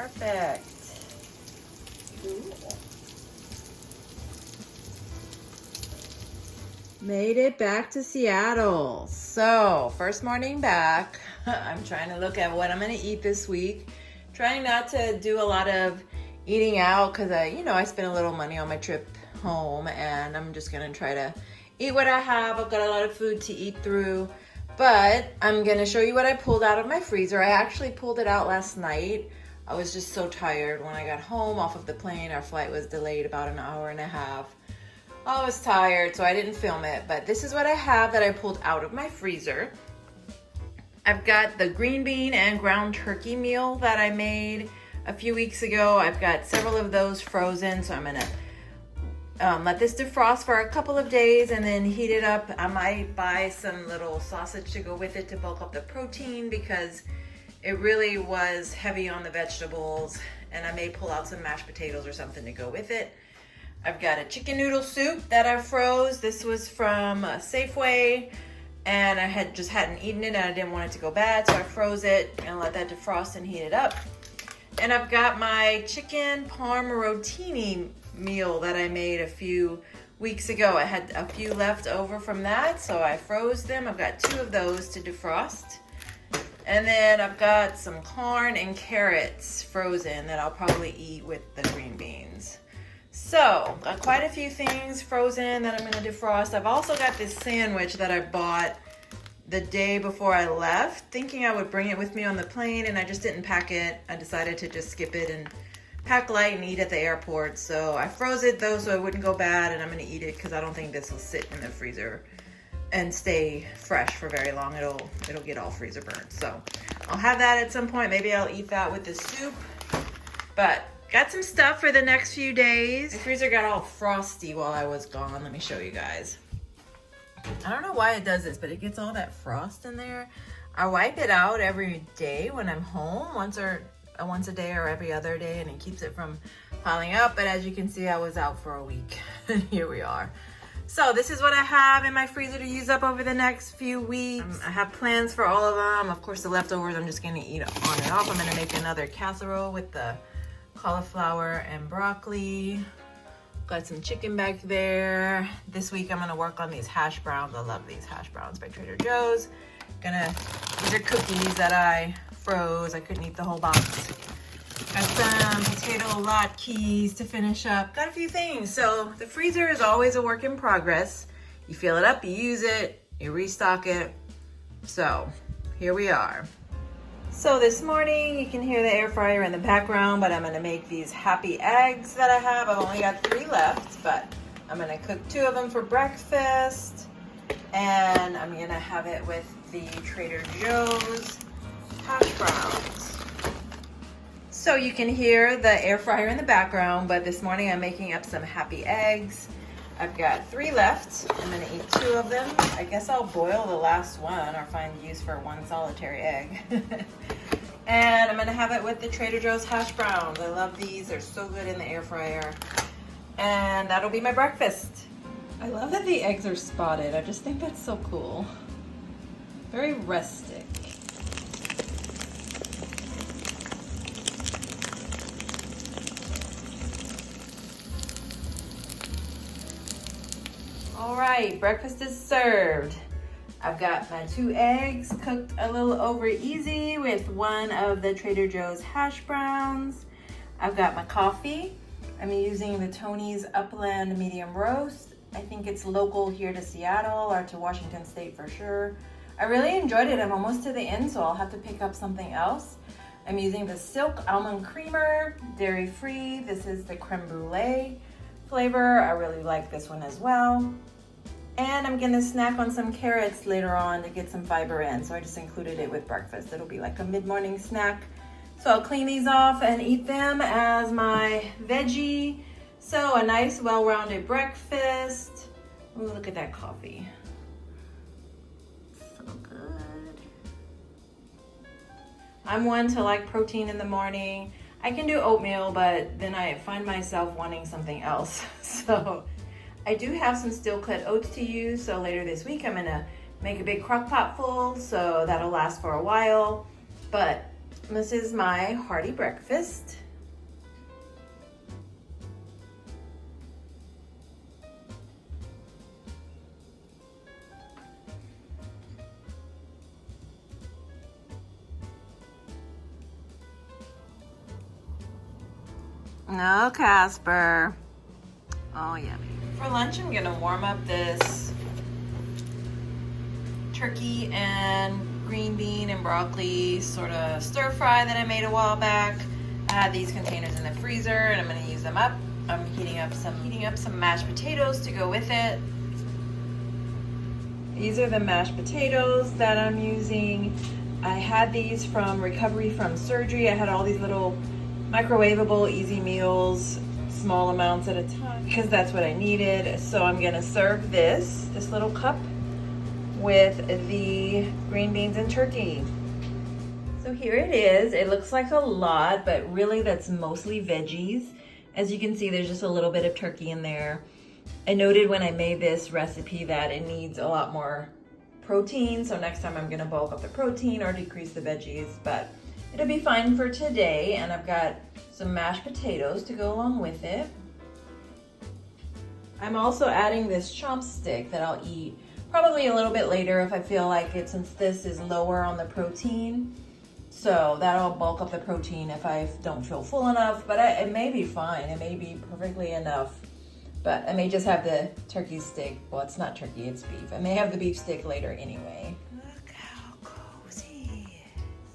Perfect. Cool. Made it back to Seattle. So, first morning back. I'm trying to look at what I'm gonna eat this week. Trying not to do a lot of eating out because I spent a little money on my trip home, and I'm just gonna try to eat what I have. I've got a lot of food to eat through, but I'm gonna show you what I pulled out of my freezer. I actually pulled it out last night. I was just so tired when I got home off of the plane. Our flight was delayed about an hour and a half. I was tired, so I didn't film it, but this is what I have that I pulled out of my freezer. I've got the green bean and ground turkey meal that I made a few weeks ago. I've got several of those frozen, so I'm gonna let this defrost for a couple of days and then heat it up. I might buy some little sausage to go with it to bulk up the protein because it really was heavy on the vegetables, and I may pull out some mashed potatoes or something to go with it. I've got a chicken noodle soup that I froze. This was from Safeway, and I hadn't eaten it and I didn't want it to go bad, so I froze it and let that defrost and heat it up. And I've got my chicken parm rotini meal that I made a few weeks ago. I had a few left over from that, so I froze them. I've got 2 of those to defrost. And then I've got some corn and carrots frozen that I'll probably eat with the green beans. So, got quite a few things frozen that I'm going to defrost. I've also got this sandwich that I bought the day before I left, thinking I would bring it with me on the plane, and I just didn't pack it. I decided to just skip it and pack light and eat at the airport. So I froze it though so it wouldn't go bad, and I'm going to eat it because I don't think this will sit in the freezer and stay fresh for very long. It'll get all freezer burnt. So I'll have that at some point. Maybe I'll eat that with the soup. But got some stuff for the next few days. The freezer got all frosty while I was gone. Let me show you guys. I don't know why it does this, but it gets all that frost in there. I wipe it out every day when I'm home, once a day or every other day, and it keeps it from piling up. But as you can see, I was out for a week. Here we are. So this is what I have in my freezer to use up over the next few weeks. I have plans for all of them. Of course, the leftovers I'm just gonna eat on and off. I'm gonna make another casserole with the cauliflower and broccoli. Got some chicken back there. This week I'm gonna work on these hash browns. I love these hash browns by Trader Joe's. These are cookies that I froze. I couldn't eat the whole box. Got some potato latkes to finish up. Got a few things. So the freezer is always a work in progress. You fill it up, you use it, you restock it. So here we are. So this morning, you can hear the air fryer in the background, but I'm gonna make these happy eggs that I have. I've only got 3 left, but I'm gonna cook 2 of them for breakfast, and I'm gonna have it with the Trader Joe's hash browns. So you can hear the air fryer in the background, but this morning I'm making up some happy eggs. I've got 3 left. I'm gonna eat 2 of them. I guess I'll boil the last one or find use for 1 solitary egg. And I'm gonna have it with the Trader Joe's hash browns. I love these, they're so good in the air fryer. And that'll be my breakfast. I love that the eggs are spotted. I just think that's so cool. Very rustic. All right, breakfast is served. I've got my 2 eggs cooked a little over easy with 1 of the Trader Joe's hash browns. I've got my coffee. I'm using the Tony's Upland medium roast. I think it's local here to Seattle or to Washington State for sure. I really enjoyed it. I'm almost to the end, so I'll have to pick up something else. I'm using the Silk Almond Creamer, dairy-free. This is the creme brulee flavor. I really like this one as well. And I'm gonna snack on some carrots later on to get some fiber in. So I just included it with breakfast. It'll be like a mid-morning snack. So I'll clean these off and eat them as my veggie. So a nice, well-rounded breakfast. Ooh, look at that coffee. So good. I'm one to like protein in the morning. I can do oatmeal, but then I find myself wanting something else. So I do have some steel cut oats to use. So later this week, I'm gonna make a big crock pot full. So that'll last for a while. But This is my hearty breakfast. No, Casper. Oh, yummy. For lunch, I'm gonna warm up this turkey and green bean and broccoli sort of stir fry that I made a while back. I had these containers in the freezer and I'm gonna use them up. I'm heating up some mashed potatoes to go with it. These are the mashed potatoes that I'm using. I had these from recovery from surgery. I had all these little microwavable easy meals, small amounts at a time, because that's what I needed. So I'm gonna serve this little cup with the green beans and turkey. So here it is. It looks like a lot, but really that's mostly veggies. As you can see, there's just a little bit of turkey in there. I noted when I made this recipe that it needs a lot more protein, so next time I'm gonna bulk up the protein or decrease the veggies, but it'll be fine for today. And I've got some mashed potatoes to go along with it. I'm also adding this chopstick that I'll eat probably a little bit later if I feel like it, since this is lower on the protein. So that'll bulk up the protein if I don't feel full enough, but it may be fine. It may be perfectly enough, but I may just have the turkey stick. Well, it's not turkey, it's beef. I may have the beef stick later anyway. Look how cozy it is.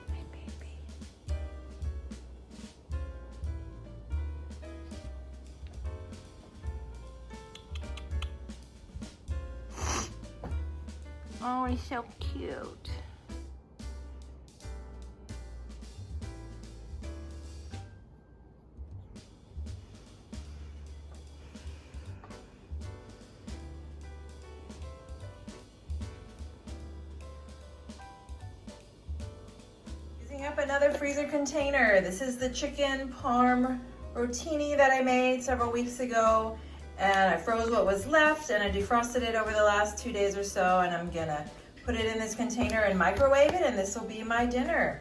My baby. Oh, he's so cute. Using up another freezer container. This is the chicken parm rotini that I made several weeks ago. And I froze what was left and I defrosted it over the last 2 days or so, and I'm gonna put it in this container and microwave it, and this will be my dinner.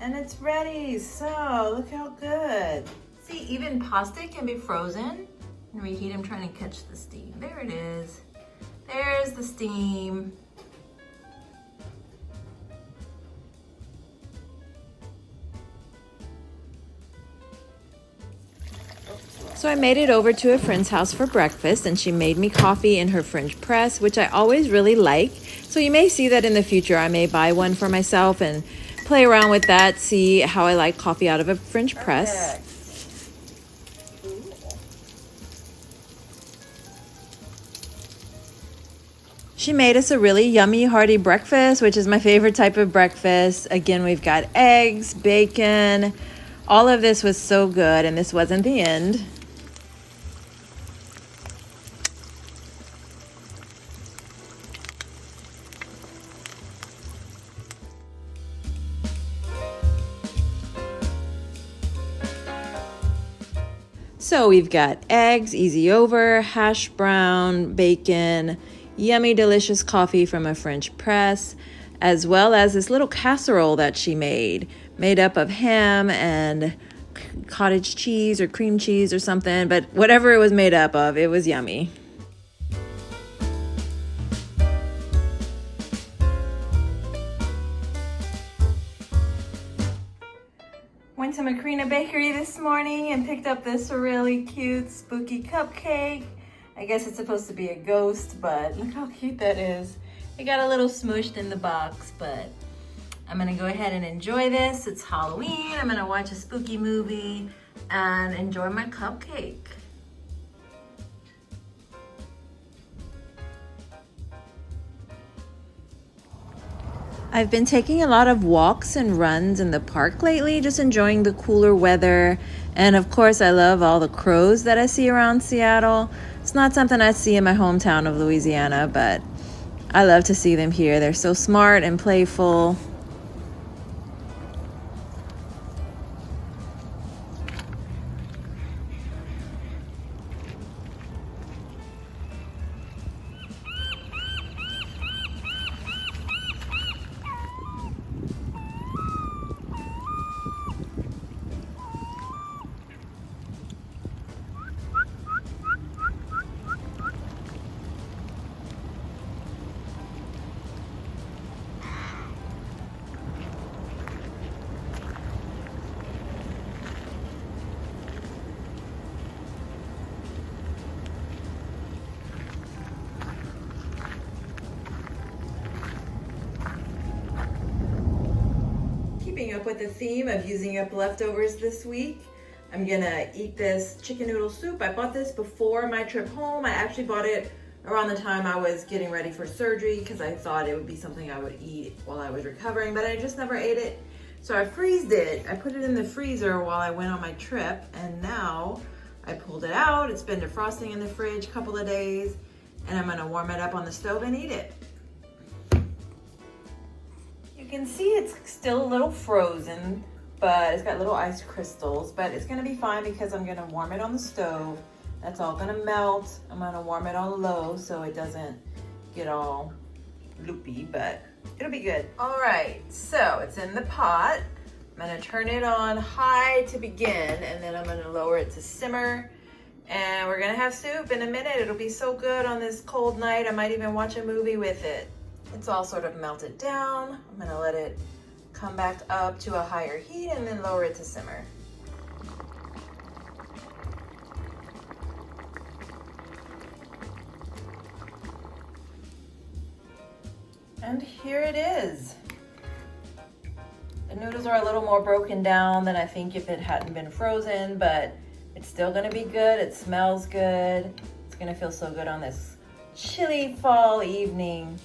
And it's ready, so look how good. See, even pasta can be frozen and reheat. I'm trying to catch the steam. There it is. There's the steam. So I made it over to a friend's house for breakfast, and she made me coffee in her French press, which I always really like. So you may see that in the future. I may buy one for myself and play around with that, see how I like coffee out of a French press. She made us a really yummy, hearty breakfast, which is my favorite type of breakfast. Again, we've got eggs, bacon. All of this was so good, and this wasn't the end. So we've got eggs, easy over, hash brown, bacon, yummy, delicious coffee from a French press, as well as this little casserole that she made up of ham and cottage cheese or cream cheese or something, but whatever it was made up of, it was yummy. Went to Macrina Bakery this morning and picked up this really cute spooky cupcake. I guess it's supposed to be a ghost, but look how cute that is. It got a little smooshed in the box, but I'm gonna go ahead and enjoy this. It's Halloween. I'm gonna watch a spooky movie and enjoy my cupcake. I've been taking a lot of walks and runs in the park lately, just enjoying the cooler weather. And of course, I love all the crows that I see around Seattle. It's not something I see in my hometown of Louisiana, but I love to see them here. They're so smart and playful. up with the theme of using up leftovers this week. I'm gonna eat this chicken noodle soup. I bought this before my trip home. I actually bought it around the time I was getting ready for surgery because I thought it would be something I would eat while I was recovering, but I just never ate it. So I freezed it. I put it in the freezer while I went on my trip, and now I pulled it out. It's been defrosting in the fridge a couple of days, and I'm gonna warm it up on the stove and eat it. You can see it's still a little frozen, but it's got little ice crystals, but it's gonna be fine because I'm gonna warm it on the stove. That's all gonna melt. I'm gonna warm it on low so it doesn't get all loopy, but it'll be good. All right, so it's in the pot. I'm gonna turn it on high to begin, and then I'm gonna lower it to simmer. And we're gonna have soup in a minute. It'll be so good on this cold night. I might even watch a movie with it. It's all sort of melted down. I'm gonna let it come back up to a higher heat and then lower it to simmer. And here it is. The noodles are a little more broken down than I think if it hadn't been frozen, but it's still gonna be good. It smells good. It's gonna feel so good on this chilly fall evening.